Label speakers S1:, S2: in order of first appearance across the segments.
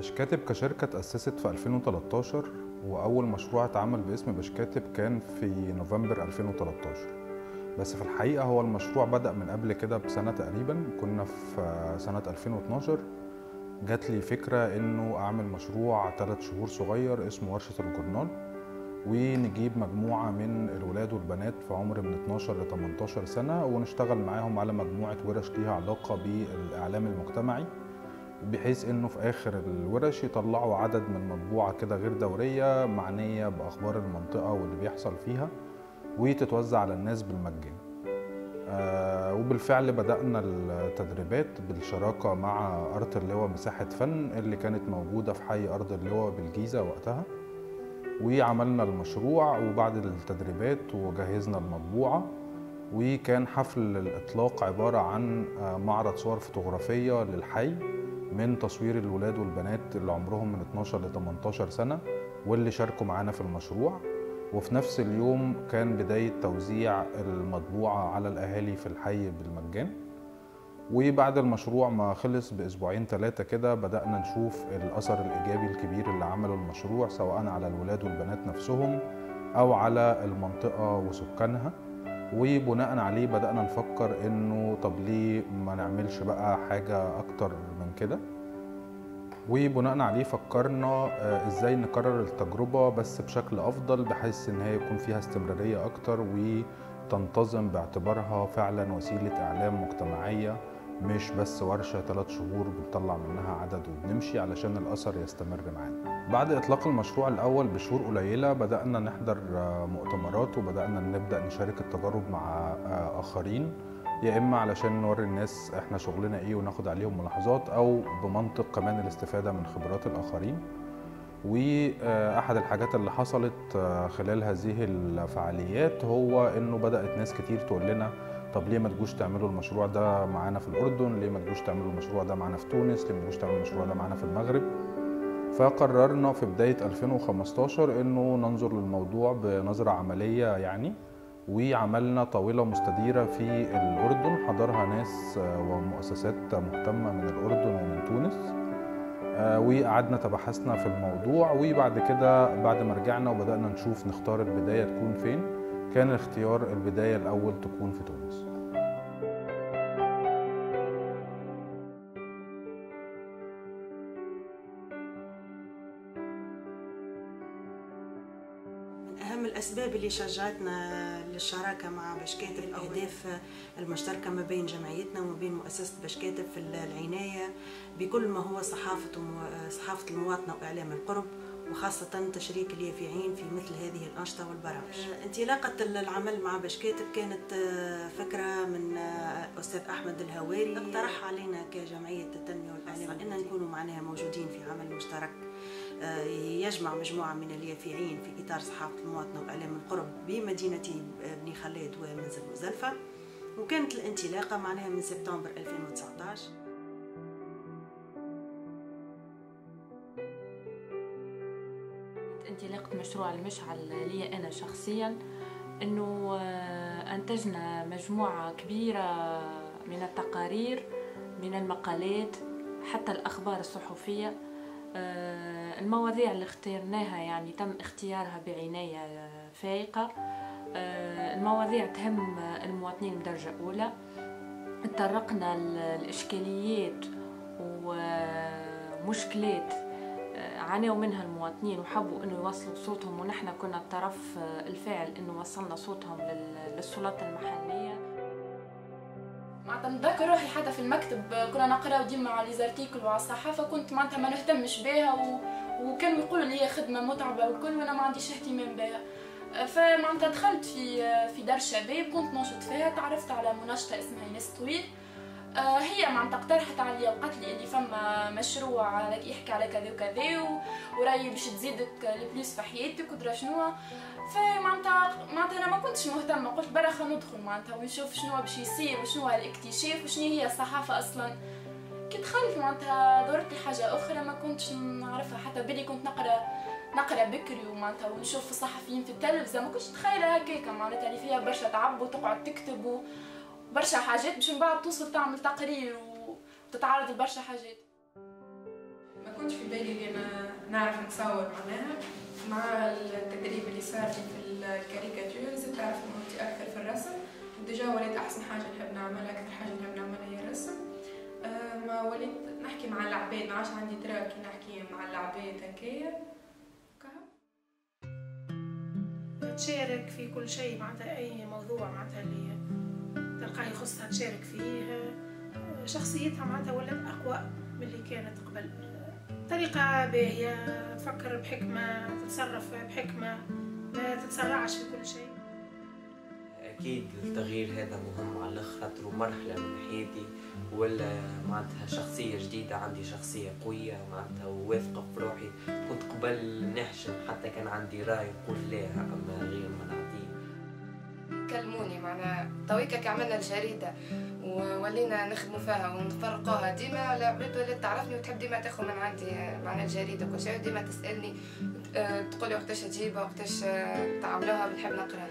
S1: باشكاتب كشركة اتأسست في 2013، وأول مشروع اتعمل باسم باشكاتب كان في نوفمبر 2013. بس في الحقيقة هو المشروع بدأ من قبل كده بسنة تقريبا. كنا في سنة 2012 جات لي فكرة إنه أعمل مشروع 3 شهور صغير اسمه ورشة الجورنال، ونجيب مجموعة من الولاد والبنات في عمر من 12 ل 18 سنة ونشتغل معاهم على مجموعة ورش ليها علاقة بالإعلام المجتمعي، بحيث انه في اخر الورش يطلعوا عدد من مطبوعة كده غير دورية معنية باخبار المنطقة واللي بيحصل فيها، وتتوزع على الناس بالمجان. وبالفعل بدأنا التدريبات بالشراكة مع أرض اللواء مساحة فن اللي كانت موجودة في حي أرض اللواء بالجيزة وقتها، وعملنا المشروع. وبعد التدريبات وجهزنا المطبوعة، وكان حفل الإطلاق عبارة عن معرض صور فوتوغرافية للحي من تصوير الولاد والبنات اللي عمرهم من 12 ل 18 سنة واللي شاركوا معانا في المشروع. وفي نفس اليوم كان بداية توزيع المطبوعة على الأهالي في الحي بالمجان. وبعد المشروع ما خلص بأسبوعين 3 كده بدأنا نشوف الأثر الإيجابي الكبير اللي عمله المشروع، سواء على الولاد والبنات نفسهم أو على المنطقة وسكانها. وبناء عليه بدأنا نفكر إنه طب ليه ما نعملش بقى حاجة أكتر من كده. وبناء عليه فكرنا إزاي نكرر التجربة بس بشكل أفضل، بحيث إن هي يكون فيها استمرارية أكتر وتنتظم باعتبارها فعلا وسيلة إعلام مجتمعية، مش بس ورشة 3 شهور بنطلع منها عدد وبنمشي، علشان الأثر يستمر معانا. بعد إطلاق المشروع الأول بشهور قليلة بدأنا نحضر مؤتمرات، وبدأنا نبدأ نشارك التجارب مع آخرين، يا إما علشان نوري الناس إحنا شغلنا إيه وناخد عليهم ملاحظات، أو بمنطق كمان الاستفادة من خبرات الآخرين. وأحد الحاجات اللي حصلت خلال هذه الفعاليات هو إنه بدأت ناس كتير تقول لنا طب ليه ما تجوش تعملوا المشروع ده معانا في الأردن، ليه ما تجوش تعملوا المشروع ده معانا في تونس، ليه ما تجوش تعملوا المشروع ده معانا في المغرب. فقررنا في بداية 2015 إنه ننظر للموضوع بنظرة عملية يعني، وعملنا طاولة مستديرة في الأردن حضرها ناس ومؤسسات مهتمة من الأردن ومن تونس. وقعدنا تبحثنا في الموضوع، وبعد كده بعد ما رجعنا وبدأنا نشوف نختار البداية تكون فين، كان اختيار البداية الأول تكون في تونس.
S2: أهم الأسباب اللي شجعتنا للشراكة مع باشكاتب الأهداف المشتركة ما بين جمعيتنا وما بين مؤسسة باشكاتب في العناية بكل ما هو صحافة المواطنة وإعلام القرب، وخاصة تشريك اليافعين في مثل هذه الأنشطة والبرامج. انطلاقة العمل مع باشكاتب كانت فكرة من أستاذ أحمد الهواري، اقترح علينا كجمعية التنمية والإعلام أن نكونوا معناها موجودين في عمل مشترك يجمع مجموعة من اليافعين في إطار صحافة المواطنة وإعلام القرب بمدينة بني خلاد ومنزل مزدلفة. وكانت الانطلاقة معناها من سبتمبر 2019.
S3: انطلاقة مشروع المشعل لي أنا شخصياً أنه أنتجنا مجموعة كبيرة من التقارير، من المقالات، حتى الأخبار الصحفية. المواضيع اللي اخترناها يعني تم اختيارها بعناية فائقة. المواضيع تهم المواطنين بدرجة أولى. اتطرقنا للإشكاليات ومشكلات عانوا منها المواطنين وحبوا انه يوصلوا صوتهم، ونحن كنا الطرف الفاعل انه وصلنا صوتهم للسلطات المحليه.
S4: معناتها نتذكر روحي حتى في المكتب كنا نقراو ديما على ليزارتيكل وعلى الصحافه، كنت معناتها ما نهتمش بها وكانوا يقولوا لي هي خدمه متعبه والكل، وانا ما عنديش اهتمام بها. فمعناتها دخلت في دار الشباب، كنت نشط فيها، تعرفت على مناشطه اسمها ينس طويل. هي معناتها اقترحت عليا وقالت لي اللي فما مشروع يحكي على كذا وكذا وراي باش تزيدك البلوس في حياتك ودرا شنو. فمعناتها انا ما كنتش مهتمه، قلت برا خلينا ندخل معناتها ونشوف شنو باش يصير وشنو الاكتشاف وشنو هي الصحافه اصلا. كي دخلت معناتها دورت لي حاجه اخرى ما كنتش نعرفها، حتى بالي كنت نقرا بكري ومعناتها ونشوف الصحفيين في التلفزه، ما كنتش متخيله هكاكا معناتها اللي فيها برشا تعب وتقعد تكتب برشا حاجات باش من بعد توصل تعمل تقرير وتتعرض لبرشا حاجات.
S5: ما
S4: كنت في بالي اللي أنا نعرف نصور معناها مع التدريب اللي صار لي في الكاريكاتير، زدت تعرف مهارتي أكثر في الرسم، وديجا وليت أحسن حاجة نحب نعملها، أكثر حاجة نحب نعملها هي الرسم. ما وليت نحكي مع العباد، ما عادش عندي تراكي نحكي مع العباد هكايا.
S5: تشارك في كل شيء معناتها أي موضوع معناتها اللي تلقاه يخصها تشارك فيه. شخصيتها معناتها ولات أقوى من اللي كانت قبل، طريقة باهية، تفكر بحكمة، تتصرف بحكمة، ما تتسرعش في كل شيء.
S6: أكيد التغيير هذا مهم على الخاطر مرحلة من حياتي، ولا معناتها شخصية جديدة، عندي شخصية قوية معناتها وواثقة في روحي. كنت قبل نحشم حتى كان عندي رأي نقول لها أما غير ما نعطيه.
S7: كلموني معنا تويكا كعملنا الجريدة وولينا نخدموا فيها ونفرقوها، ديما العباد ولات تعرفني وتحب ديما تاخذ من عندي معنا الجريدة كل شيء، ديما تسألني تقولي وقتاش تجيبها وقتاش تعملوها، بنحب نقراها.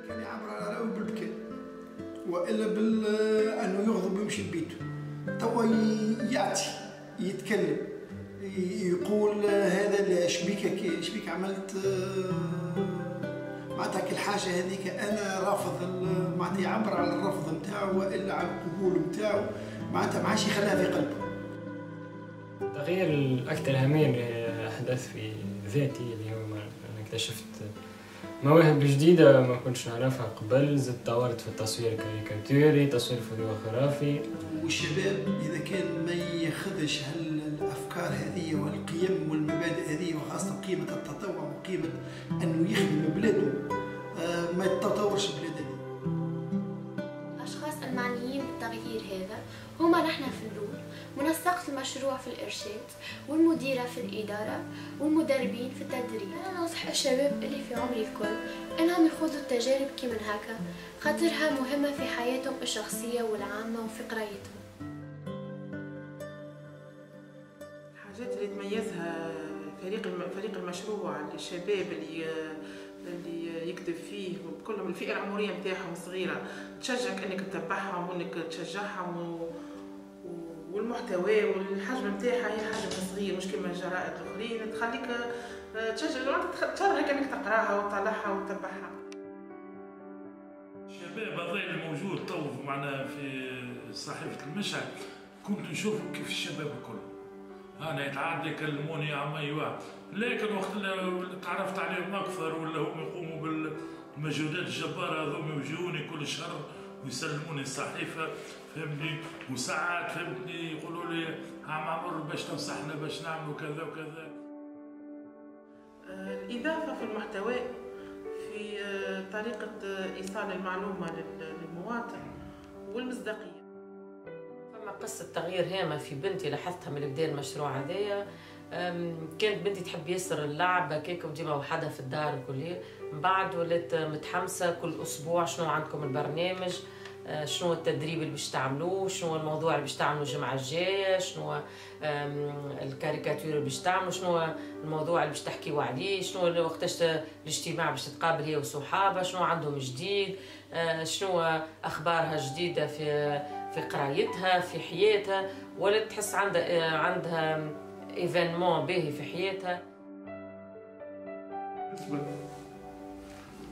S8: كان يعبر على رأيه بالبكاء والا انه يغضب ويمشي لبيته. توا يعطي يتكلم يقول هذا شبيك عملت معناتها كل حاجه هذيك انا رافض، معناتها يعبر على الرفض نتاعو والا على القبول نتاعو، معناتها ما عادش يخليها في قلبه.
S9: التغيير الأكثر أهمية اللي حدث في ذاتي اللي هو أنا اكتشفت مواهب جديدة ما كنتش نعرفها قبل، زدت طورت في التصوير كاريكاتوري، تصوير فوتوغرافي. والشباب
S8: إذا كان ما ياخذش هالأفكار هذه والقيم والمبادئ هذه، وخاصة قيمة التطوع وقيمة أنه يخدم بلاده، ما يتطورش بلاده.
S10: الأشخاص المعنيين بالتغيير هذا هما نحن في الدور، منسقة المشروع في الإرشاد، والمديرة في الإدارة، والمدربين في التدريب. أنا ننصح الشباب اللي في عمري الكل أنهم يخوضوا التجارب كي من هكا، خاطرها مهمة في حياتهم الشخصية والعامة وفي قرايتهم.
S11: الحاجات اللي تميزها فريق المشروع للشباب اللي يكتب فيه، كلهم الفئة العمرية نتاعهم صغيرة، تشجعك انك تتبعهم وانك تشجعهم، والمحتوى والحجم نتاعها هي حجم صغير مش كما الجرائد الاخرين، تخليك تشجعك انك تقراها وتطلعها وتتبعها.
S12: الشباب هذا اللي موجود تو معنا في صحيفة المشعل، كنت نشوف كيف الشباب الكل انا يتعدى يكلموني يا عمي واحد، لكن وقت اللي تعرفت عليهم اكثر ولا هم يقوموا بالمجهودات الجباره هذوما يجوني كل شهر ويسلموني الصحيفه فهمتني، وساعات فهمتني يقولوا لي عم عمر باش تنصحنا باش نعملوا كذا وكذا.
S11: الإضافة في المحتوى في طريقة إيصال المعلومة للمواطن والمصداقية.
S13: فما قصة تغيير هامة في بنتي لاحظتها من بداية المشروع هذايا. كانت بنتي تحب ياسر اللعب هكاك وديما وحدها في الدار الكلية، من بعد ولات متحمسة كل أسبوع شنو عندكم البرنامج، شنو التدريب اللي باش تعملوه، شنو الموضوع اللي باش تعملوه الجمعة الجاية، شنو الكاريكاتير اللي باش تعملوا، شنو الموضوع اللي باش تحكيوا عليه، شنو وقتاش الاجتماع باش تتقابل هي وصحابها، شنو عندهم جديد، شنو أخبارها جديدة في قرايتها في حياتها، ولا تحس عندها ايفينمون باهي في حياتها.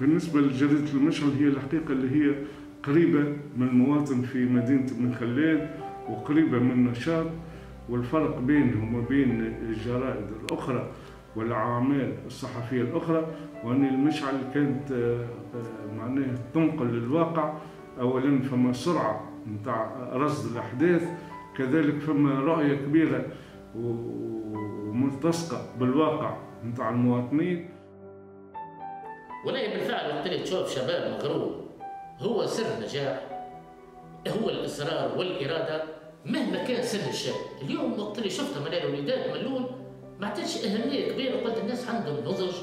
S14: بالنسبة لجريدة المشعل هي الحقيقة اللي هي قريبة من المواطن في مدينة بن خلال وقريبة من النشاط، والفرق بينهم وبين الجرائد الأخرى والأعمال الصحفية الأخرى وأن المشعل كانت معناه تنقل للواقع. أولا فما سرعة نتاع رصد الأحداث، كذلك فما رؤية كبيرة وملتصقة بالواقع نتاع المواطنين.
S15: ولا بالفعل وقت اللي تشوف شباب مغرور هو سر النجاح، هو الإصرار والإرادة مهما كان سن الشاب. اليوم وقت اللي شفت منال وليدات ملول ما عطيتش أهمية كبيرة، قلت الناس عندهم نضج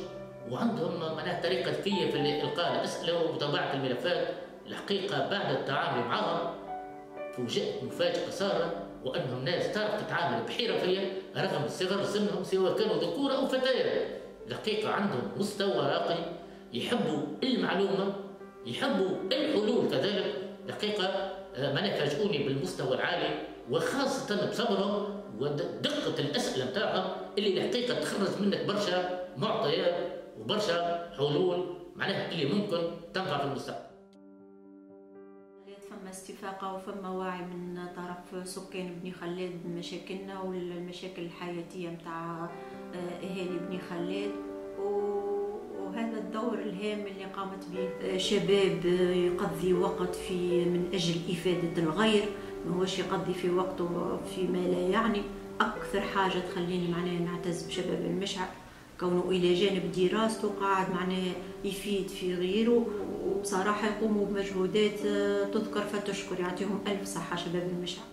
S15: وعندهم معناها طريقة ذكية في إلقاء الأسئلة ومتابعة الملفات. الحقيقة بعد التعامل معهم فوجئت مفاجأة صارت، وأنهم ناس تعرف تتعامل بحرفية رغم صغر سنهم سواء كانوا ذكور أو فتيات. الحقيقة عندهم مستوى راقي، يحبوا المعلومة، يحبوا الحلول كذلك. الحقيقة ما فاجئوني بالمستوى العالي وخاصة بصبرهم ودقه الاسئله نتاعهم اللي الحقيقه تخرج منك برشا معطيات وبرشا حلول معناها اللي ممكن تنفع في المستقبل.
S16: فما استفاقه وفما وعي من طرف سكان بني خلاد بمشاكلنا والمشاكل الحياتيه نتاع اهالي بني خلاد، وهذا الدور الهام اللي قامت به شباب يقضي وقت في من اجل افاده الغير، ما هوش يقضي في وقته فيما لا يعني. اكثر حاجه تخليني معناها نعتز بشباب المشعل كونه الى جانب دراسته قاعد معناها يفيد في غيره، وبصراحه يقوموا بمجهودات تذكر فتشكر، يعطيهم الف صحه شباب المشعل.